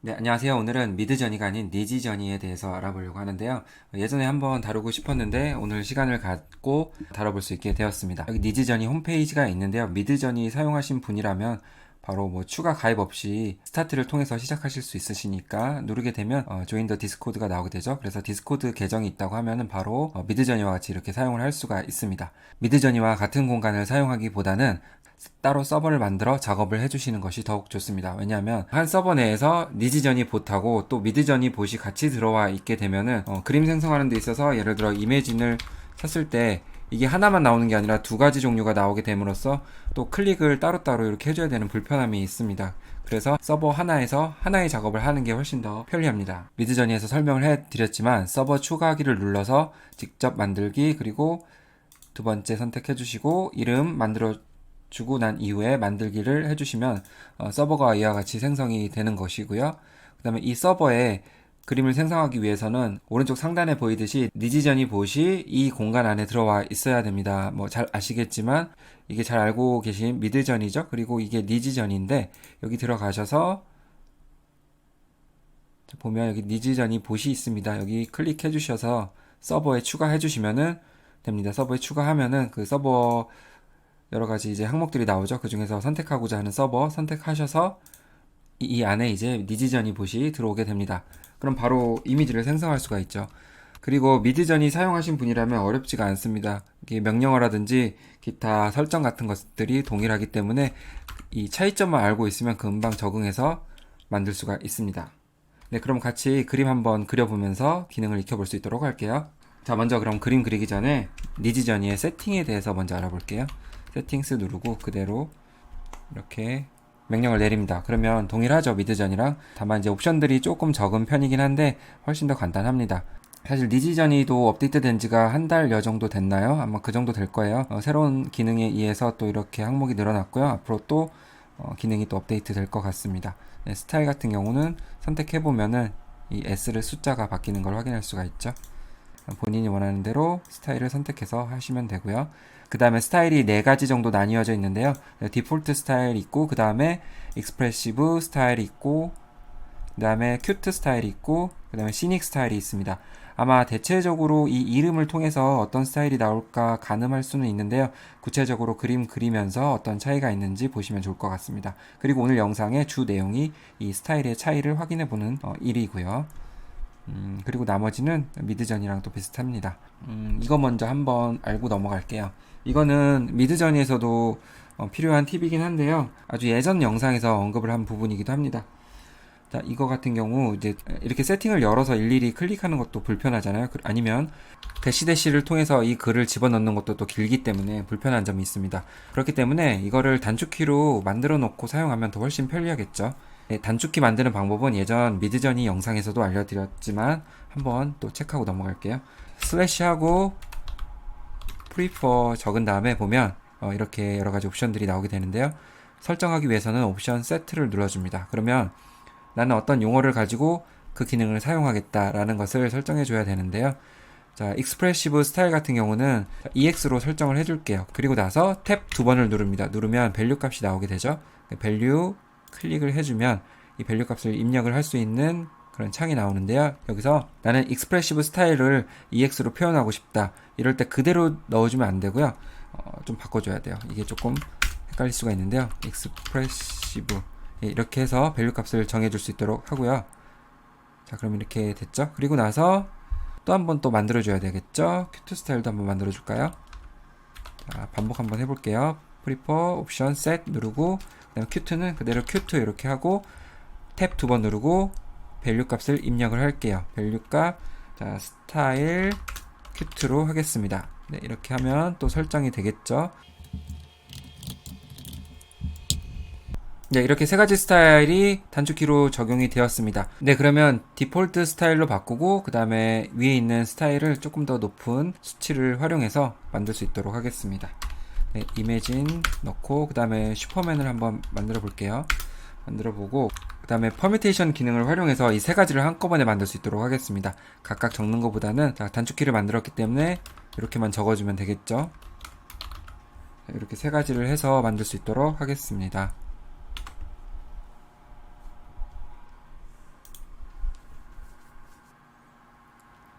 네, 안녕하세요. 오늘은 미드저니가 아닌 니지저니에 대해서 알아보려고 하는데요. 예전에 한번 다루고 싶었는데 오늘 시간을 갖고 다뤄볼 수 있게 되었습니다. 여기 니지저니 홈페이지가 있는데요. 미드저니 사용하신 분이라면 바로 뭐 추가 가입 없이 스타트를 통해서 시작하실 수 있으시니까 누르게 되면 조인 더 디스코드가 나오게 되죠. 그래서 디스코드 계정이 있다고 하면은 바로 미드저니와 같이 이렇게 사용을 할 수가 있습니다. 미드저니와 같은 공간을 사용하기보다는 따로 서버를 만들어 작업을 해주시는 것이 더욱 좋습니다. 왜냐하면 한 서버 내에서 니지저니 봇하고 또 미드저니 봇이 같이 들어와 있게 되면은 그림 생성하는 데 있어서 예를 들어 이미진을 쳤을 때 이게 하나만 나오는 게 아니라 두 가지 종류가 나오게 됨으로써 또 클릭을 따로따로 이렇게 해줘야 되는 불편함이 있습니다. 그래서 서버 하나에서 하나의 작업을 하는 게 훨씬 더 편리합니다. 미드저니에서 설명을 해드렸지만 서버 추가하기를 눌러서 직접 만들기, 그리고 두 번째 선택해 주시고 이름 만들어 주고 난 이후에 만들기를 해주시면 서버가 이와 같이 생성이 되는 것이고요. 그 다음에 이 서버에 그림을 생성하기 위해서는 오른쪽 상단에 보이듯이 니지저니 봇이 이 공간 안에 들어와 있어야 됩니다. 뭐 잘 아시겠지만 이게 잘 알고 계신 미드저니죠. 그리고 이게 니지저니인데 여기 들어가셔서 보면 여기 니지저니 봇이 있습니다. 여기 클릭해 주셔서 서버에 추가해 주시면은 됩니다. 서버에 추가하면은 그 서버 여러 가지 이제 항목들이 나오죠. 그 중에서 선택하고자 하는 서버 선택하셔서 이 안에 이제 니지저니 봇이 들어오게 됩니다. 그럼 바로 이미지를 생성할 수가 있죠. 그리고 미드저니 사용하신 분이라면 어렵지가 않습니다. 이게 명령어라든지 기타 설정 같은 것들이 동일하기 때문에 이 차이점만 알고 있으면 금방 적응해서 만들 수가 있습니다. 네, 그럼 같이 그림 한번 그려보면서 기능을 익혀볼 수 있도록 할게요. 자, 먼저 그럼 그림 그리기 전에 니지저니의 세팅에 대해서 먼저 알아볼게요. 세팅스 누르고 그대로 이렇게 명령을 내립니다. 그러면 동일하죠, 미드전이랑. 다만 이제 옵션들이 조금 적은 편이긴 한데 훨씬 더 간단합니다. 사실 니지전이도 업데이트 된 지가 한 달여 정도 됐나요? 아마 그 정도 될 거예요. 새로운 기능에 의해서 또 이렇게 항목이 늘어났고요. 앞으로 또 기능이 또 업데이트 될 것 같습니다. 네, 스타일 같은 경우는 선택해보면은 이 S를 숫자가 바뀌는 걸 확인할 수가 있죠. 본인이 원하는 대로 스타일을 선택해서 하시면 되고요. 그 다음에 스타일이 4가지 정도 나뉘어져 있는데요. 디폴트 스타일 있고, 그 다음에 익스프레시브 스타일이 있고, 그 다음에 큐트 스타일이 있고, 그 다음에 시닉 스타일이 있습니다. 아마 대체적으로 이 이름을 통해서 어떤 스타일이 나올까 가늠할 수는 있는데요. 구체적으로 그림 그리면서 어떤 차이가 있는지 보시면 좋을 것 같습니다. 그리고 오늘 영상의 주 내용이 이 스타일의 차이를 확인해 보는 일이고요. 그리고 나머지는 미드전이랑 또 비슷합니다. 이거 먼저 한번 알고 넘어갈게요. 이거는 미드전에서도 필요한 팁이긴 한데요. 아주 예전 영상에서 언급을 한 부분이기도 합니다. 자, 이거 같은 경우 이제 이렇게 세팅을 열어서 일일이 클릭하는 것도 불편하잖아요. 아니면 대시대시를 통해서 이 글을 집어넣는 것도 또 길기 때문에 불편한 점이 있습니다. 그렇기 때문에 이거를 단축키로 만들어 놓고 사용하면 더 훨씬 편리하겠죠. 네, 단축키 만드는 방법은 예전 미드저니 영상에서도 알려드렸지만 한번 또 체크하고 넘어갈게요. 슬래시하고 prefer 적은 다음에 보면 이렇게 여러가지 옵션들이 나오게 되는데요. 설정하기 위해서는 옵션 세트를 눌러줍니다. 그러면 나는 어떤 용어를 가지고 그 기능을 사용하겠다라는 것을 설정해 줘야 되는데요. 자, 익스프레시브 스타일 같은 경우는 EX로 설정을 해줄게요. 그리고 나서 탭 2번을 누릅니다. 누르면 밸류 값이 나오게 되죠. 밸류 클릭을 해주면 이 밸류 값을 입력을 할 수 있는 그런 창이 나오는데요. 여기서 나는 익스프레시브 스타일을 EX로 표현하고 싶다. 이럴 때 그대로 넣어주면 안 되고요. 좀 바꿔줘야 돼요. 이게 조금 헷갈릴 수가 있는데요. 익스프레시브 이렇게 해서 밸류 값을 정해줄 수 있도록 하고요. 자, 그럼 이렇게 됐죠? 그리고 나서 또 한 번 또 만들어줘야 되겠죠? 큐트 스타일도 한번 만들어줄까요? 자, 반복 한번 해볼게요. 프리퍼 옵션 셋 누르고 그다음에 큐트는 그대로 큐트 이렇게 하고 탭 2번 누르고 밸류 값을 입력을 할게요. 밸류 값 자, 스타일 큐트로 하겠습니다. 네, 이렇게 하면 또 설정이 되겠죠? 네, 이렇게 세 가지 스타일이 단축키로 적용이 되었습니다. 네, 그러면 디폴트 스타일로 바꾸고 그 다음에 위에 있는 스타일을 조금 더 높은 수치를 활용해서 만들 수 있도록 하겠습니다. 네, 이미진 넣고 그 다음에 슈퍼맨을 한번 만들어 볼게요. 만들어 보고 그 다음에 퍼뮤테이션 기능을 활용해서 이 세 가지를 한꺼번에 만들 수 있도록 하겠습니다. 각각 적는 것보다는 단축키를 만들었기 때문에 이렇게만 적어주면 되겠죠. 이렇게 세 가지를 해서 만들 수 있도록 하겠습니다.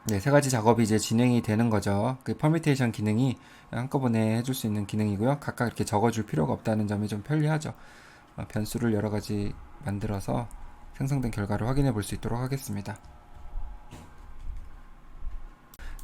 네, 세 가지 작업이 이제 진행이 되는 거죠. 그 퍼뮤테이션 기능이 한꺼번에 해줄 수 있는 기능이고요. 각각 이렇게 적어줄 필요가 없다는 점이 좀 편리하죠. 변수를 여러 가지 만들어서 생성된 결과를 확인해 볼 수 있도록 하겠습니다.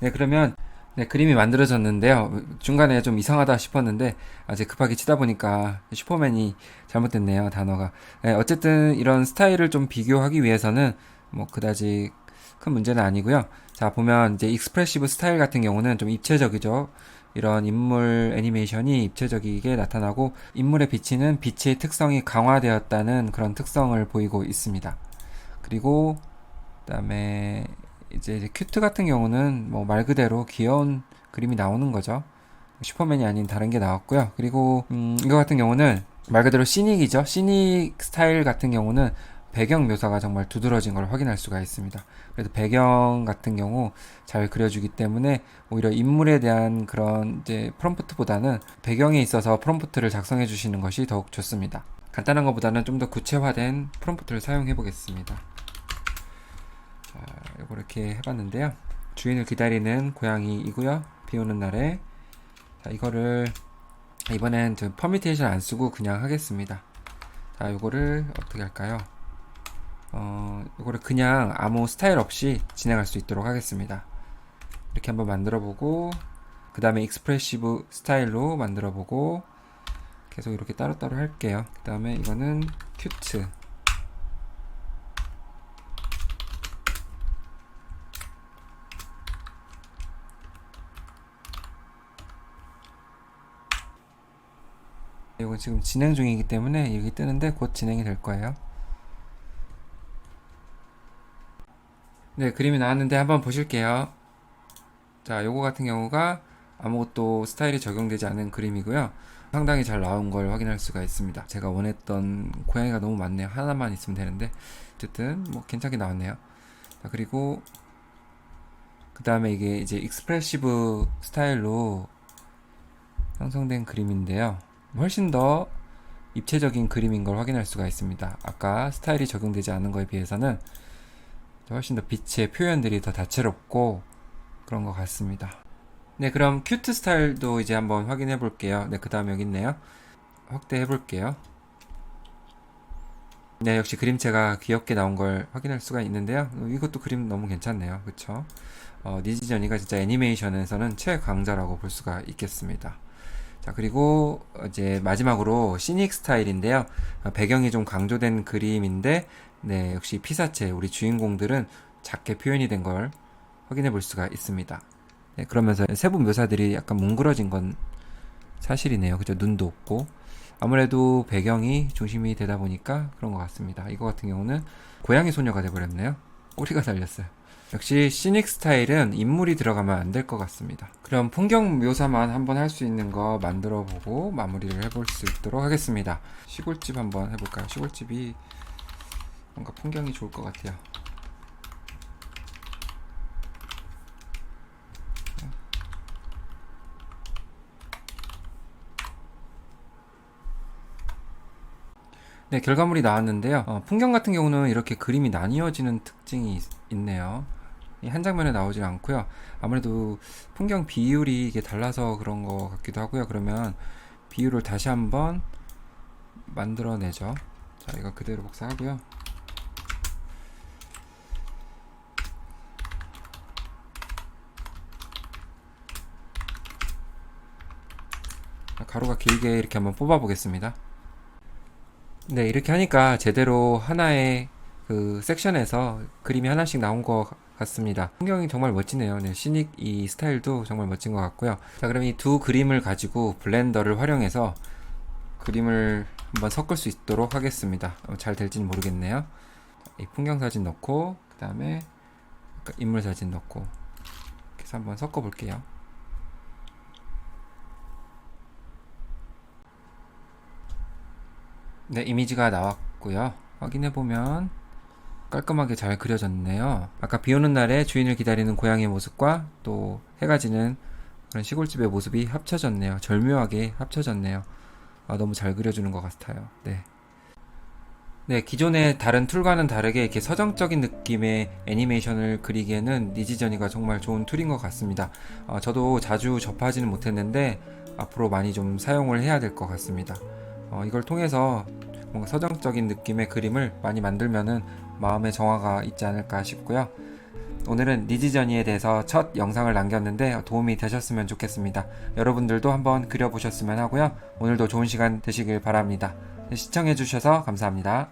네, 그러면 네, 그림이 만들어졌는데요. 중간에 좀 이상하다 싶었는데 아직 급하게 치다 보니까 슈퍼맨이 잘못됐네요, 단어가. 네, 어쨌든 이런 스타일을 좀 비교하기 위해서는 뭐 그다지 큰 문제는 아니고요. 자, 보면 이제 익스프레시브 스타일 같은 경우는 좀 입체적이죠. 이런 인물 애니메이션이 입체적이게 나타나고 인물에 비치는 빛의 특성이 강화되었다는 그런 특성을 보이고 있습니다. 그리고 그다음에 이제 큐트 같은 경우는 뭐 말 그대로 귀여운 그림이 나오는 거죠. 슈퍼맨이 아닌 다른 게 나왔고요. 그리고 이거 같은 경우는 말 그대로 시닉이죠. 시닉 스타일 같은 경우는 배경 묘사가 정말 두드러진 걸 확인할 수가 있습니다. 그래서 배경 같은 경우 잘 그려주기 때문에 오히려 인물에 대한 그런 이제 프롬프트보다는 배경에 있어서 프롬프트를 작성해 주시는 것이 더욱 좋습니다. 간단한 것보다는 좀 더 구체화된 프롬프트를 사용해 보겠습니다. 자, 요거 이렇게 해봤는데요. 주인을 기다리는 고양이이고요. 비 오는 날에. 자, 이거를 이번엔 저 퍼뮤테이션 안 쓰고 그냥 하겠습니다. 자, 요거를 어떻게 할까요? 요거를 그냥 아무 스타일 없이 진행할 수 있도록 하겠습니다. 이렇게 한번 만들어보고, 그 다음에 익스프레시브 스타일로 만들어보고, 계속 이렇게 따로따로 할게요. 그 다음에 이거는 큐트. 이건 지금 진행 중이기 때문에 여기 뜨는데 곧 진행이 될 거예요. 네, 그림이 나왔는데 한번 보실게요. 자, 요거 같은 경우가 아무것도 스타일이 적용되지 않은 그림이고요. 상당히 잘 나온 걸 확인할 수가 있습니다. 제가 원했던 고양이가 너무 많네요. 하나만 있으면 되는데 어쨌든 뭐 괜찮게 나왔네요. 자, 그리고 그 다음에 이게 이제 익스프레시브 스타일로 형성된 그림인데요. 훨씬 더 입체적인 그림인 걸 확인할 수가 있습니다. 아까 스타일이 적용되지 않은 거에 비해서는 훨씬 더 빛의 표현들이 더 다채롭고 그런 것 같습니다. 네, 그럼 큐트 스타일도 이제 한번 확인해 볼게요. 네, 그 다음 여기 있네요. 확대해 볼게요. 네, 역시 그림체가 귀엽게 나온 걸 확인할 수가 있는데요. 이것도 그림 너무 괜찮네요. 그쵸? 니지저니가 진짜 애니메이션에서는 최강자라고 볼 수가 있겠습니다. 자, 그리고 이제 마지막으로 시닉 스타일인데요. 배경이 좀 강조된 그림인데, 네, 역시 피사체, 우리 주인공들은 작게 표현이 된 걸 확인해 볼 수가 있습니다. 네, 그러면서 세부 묘사들이 약간 뭉그러진 건 사실이네요. 그죠? 눈도 없고. 아무래도 배경이 중심이 되다 보니까 그런 것 같습니다. 이거 같은 경우는 고양이 소녀가 돼버렸네요. 꼬리가 달렸어요. 역시 시닉 스타일은 인물이 들어가면 안 될 것 같습니다. 그럼 풍경 묘사만 한번 할 수 있는 거 만들어 보고 마무리를 해볼 수 있도록 하겠습니다. 시골집 한번 해볼까요? 시골집이 뭔가 풍경이 좋을 것 같아요. 네, 결과물이 나왔는데요. 풍경 같은 경우는 이렇게 그림이 나뉘어지는 특징이 있네요. 한 장면에 나오지 않고요. 아무래도 풍경 비율이 이게 달라서 그런 것 같기도 하고요. 그러면 비율을 다시 한번 만들어내죠. 자, 이거 그대로 복사하고요. 가로가 길게 이렇게 한번 뽑아 보겠습니다. 네, 이렇게 하니까 제대로 하나의 그 섹션에서 그림이 하나씩 나온 것 같습니다. 풍경이 정말 멋지네요. 네, 시닉 이 스타일도 정말 멋진 것 같고요. 자, 그럼 이 두 그림을 가지고 블렌더를 활용해서 그림을 한번 섞을 수 있도록 하겠습니다. 잘 될지는 모르겠네요. 이 풍경 사진 넣고 그 다음에 인물 사진 넣고 이렇게 해서 한번 섞어 볼게요. 네, 이미지가 나왔고요. 확인해보면 깔끔하게 잘 그려졌네요. 아까 비 오는 날에 주인을 기다리는 고양이의 모습과 또 해가 지는 그런 시골집의 모습이 합쳐졌네요. 절묘하게 합쳐졌네요. 너무 잘 그려주는 것 같아요. 네. 네, 기존의 다른 툴과는 다르게 이렇게 서정적인 느낌의 애니메이션을 그리기에는 니지저니가 정말 좋은 툴인 것 같습니다. 저도 자주 접하지는 못했는데 앞으로 많이 좀 사용을 해야 될 것 같습니다. 이걸 통해서 뭔가 서정적인 느낌의 그림을 많이 만들면은 마음의 정화가 있지 않을까 싶고요. 오늘은 니지저니에 대해서 첫 영상을 남겼는데 도움이 되셨으면 좋겠습니다. 여러분들도 한번 그려보셨으면 하고요. 오늘도 좋은 시간 되시길 바랍니다. 시청해주셔서 감사합니다.